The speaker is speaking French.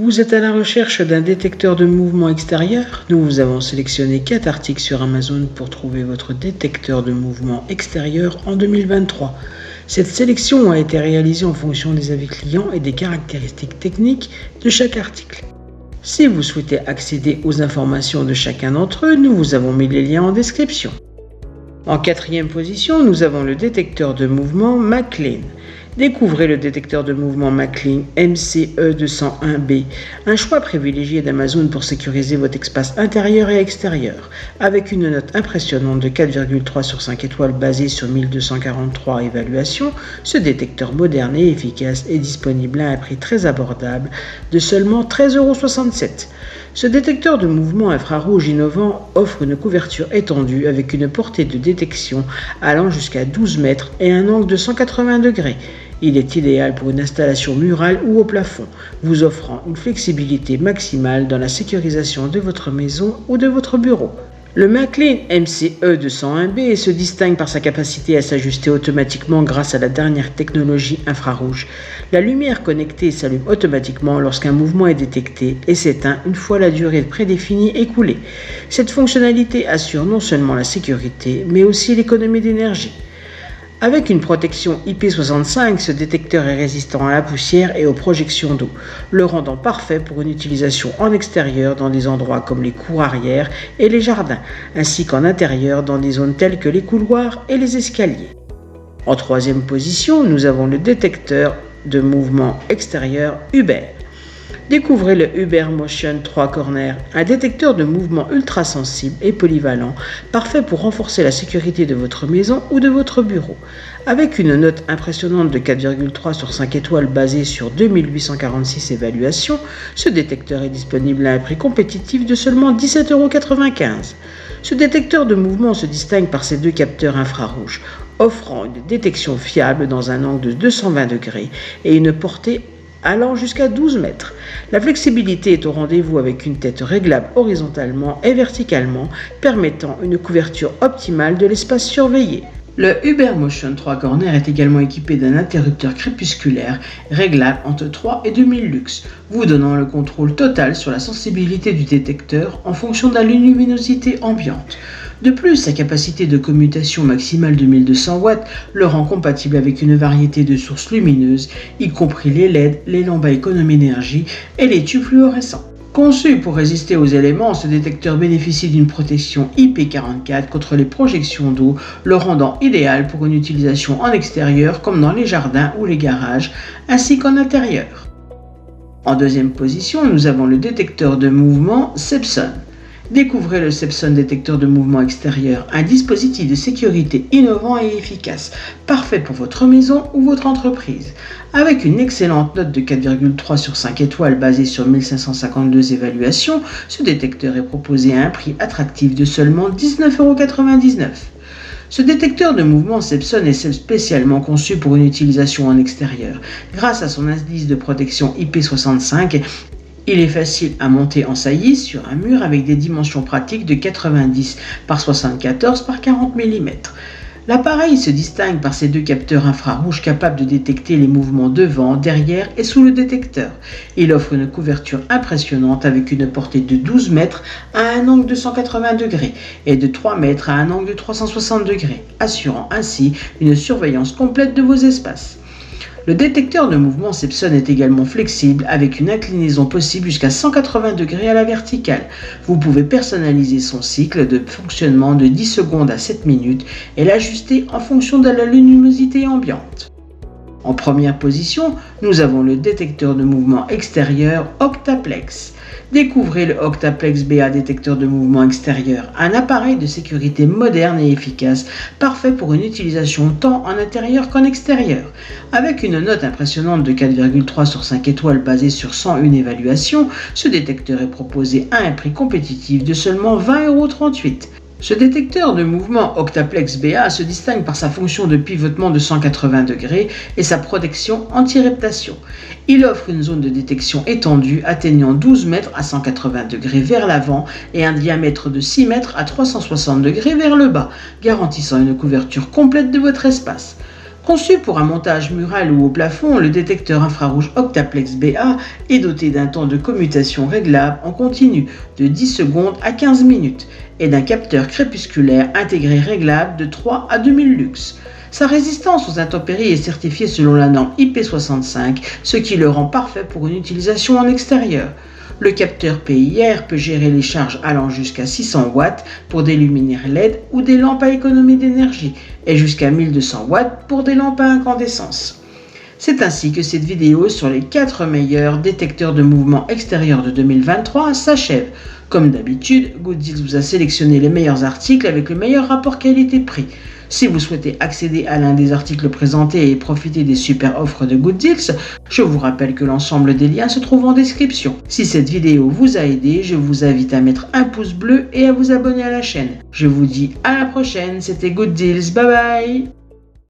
Vous êtes à la recherche d'un détecteur de mouvement extérieur? Nous vous avons sélectionné 4 articles sur Amazon pour trouver votre détecteur de mouvement extérieur en 2023. Cette sélection a été réalisée en fonction des avis clients et des caractéristiques techniques de chaque article. Si vous souhaitez accéder aux informations de chacun d'entre eux, nous vous avons mis les liens en description. En 4e position, nous avons le détecteur de mouvement McLean. Découvrez le détecteur de mouvement McLean MCE201B, un choix privilégié d'Amazon pour sécuriser votre espace intérieur et extérieur. Avec une note impressionnante de 4,3 sur 5 étoiles basée sur 1243 évaluations, ce détecteur moderne et efficace est disponible à un prix très abordable de seulement 13,67 €. Ce détecteur de mouvement infrarouge innovant offre une couverture étendue avec une portée de détection allant jusqu'à 12 mètres et un angle de 180 degrés. Il est idéal pour une installation murale ou au plafond, vous offrant une flexibilité maximale dans la sécurisation de votre maison ou de votre bureau. Le McLean MCE201B se distingue par sa capacité à s'ajuster automatiquement grâce à la dernière technologie infrarouge. La lumière connectée s'allume automatiquement lorsqu'un mouvement est détecté et s'éteint une fois la durée prédéfinie écoulée. Cette fonctionnalité assure non seulement la sécurité, mais aussi l'économie d'énergie. Avec une protection IP65, ce détecteur est résistant à la poussière et aux projections d'eau, le rendant parfait pour une utilisation en extérieur dans des endroits comme les cours arrière et les jardins, ainsi qu'en intérieur dans des zones telles que les couloirs et les escaliers. En 3e position, nous avons le détecteur de mouvement extérieur Uber. Découvrez le Uber Motion 3 Corner, un détecteur de mouvement ultra sensible et polyvalent, parfait pour renforcer la sécurité de votre maison ou de votre bureau. Avec une note impressionnante de 4,3 sur 5 étoiles basée sur 2846 évaluations, ce détecteur est disponible à un prix compétitif de seulement 17,95 €. Ce détecteur de mouvement se distingue par ses 2 capteurs infrarouges, offrant une détection fiable dans un angle de 220 degrés et une portée allant jusqu'à 12 mètres. La flexibilité est au rendez-vous avec une tête réglable horizontalement et verticalement, permettant une couverture optimale de l'espace surveillé. Le Uber Motion 3 Corner est également équipé d'un interrupteur crépusculaire réglable entre 3 et 2000 lux, vous donnant le contrôle total sur la sensibilité du détecteur en fonction de la luminosité ambiante. De plus, sa capacité de commutation maximale de 1200 watts le rend compatible avec une variété de sources lumineuses, y compris les LED, les lampes à économie d'énergie et les tubes fluorescents. Conçu pour résister aux éléments, ce détecteur bénéficie d'une protection IP44 contre les projections d'eau, le rendant idéal pour une utilisation en extérieur comme dans les jardins ou les garages, ainsi qu'en intérieur. En 2e position, nous avons le détecteur de mouvement Sepson. Découvrez le Sepson détecteur de mouvement extérieur, un dispositif de sécurité innovant et efficace, parfait pour votre maison ou votre entreprise. Avec une excellente note de 4,3 sur 5 étoiles basée sur 1552 évaluations, ce détecteur est proposé à un prix attractif de seulement 19,99 €. Ce détecteur de mouvement Sepson est spécialement conçu pour une utilisation en extérieur. Grâce à son indice de protection IP65, il est facile à monter en saillie sur un mur avec des dimensions pratiques de 90 par 74 par 40 mm. L'appareil se distingue par ses 2 capteurs infrarouges capables de détecter les mouvements devant, derrière et sous le détecteur. Il offre une couverture impressionnante avec une portée de 12 mètres à un angle de 180 degrés et de 3 mètres à un angle de 360 degrés, assurant ainsi une surveillance complète de vos espaces. Le détecteur de mouvement Sepson est également flexible avec une inclinaison possible jusqu'à 180 degrés à la verticale. Vous pouvez personnaliser son cycle de fonctionnement de 10 secondes à 7 minutes et l'ajuster en fonction de la luminosité ambiante. En 1re position, nous avons le détecteur de mouvement extérieur Octaplex. Découvrez le Octaplex BA détecteur de mouvement extérieur, un appareil de sécurité moderne et efficace, parfait pour une utilisation tant en intérieur qu'en extérieur. Avec une note impressionnante de 4,3 sur 5 étoiles basée sur 101 évaluations, ce détecteur est proposé à un prix compétitif de seulement 20,38 €. Ce détecteur de mouvement Octaplex BA se distingue par sa fonction de pivotement de 180 degrés et sa protection anti-reptation. Il offre une zone de détection étendue atteignant 12 mètres à 180 degrés vers l'avant et un diamètre de 6 mètres à 360 degrés vers le bas, garantissant une couverture complète de votre espace. Conçu pour un montage mural ou au plafond, le détecteur infrarouge Octaplex BA est doté d'un temps de commutation réglable en continu de 10 secondes à 15 minutes et d'un capteur crépusculaire intégré réglable de 3 à 2000 lux. Sa résistance aux intempéries est certifiée selon la norme IP65, ce qui le rend parfait pour une utilisation en extérieur. Le capteur PIR peut gérer les charges allant jusqu'à 600 watts pour des luminaires LED ou des lampes à économie d'énergie et jusqu'à 1200 watts pour des lampes à incandescence. C'est ainsi que cette vidéo sur les 4 meilleurs détecteurs de mouvement extérieur de 2023 s'achève. Comme d'habitude, Gooddeals vous a sélectionné les meilleurs articles avec le meilleur rapport qualité-prix. Si vous souhaitez accéder à l'un des articles présentés et profiter des super offres de Gooddeals, je vous rappelle que l'ensemble des liens se trouvent en description. Si cette vidéo vous a aidé, je vous invite à mettre un pouce bleu et à vous abonner à la chaîne. Je vous dis à la prochaine, c'était Gooddeals, bye bye!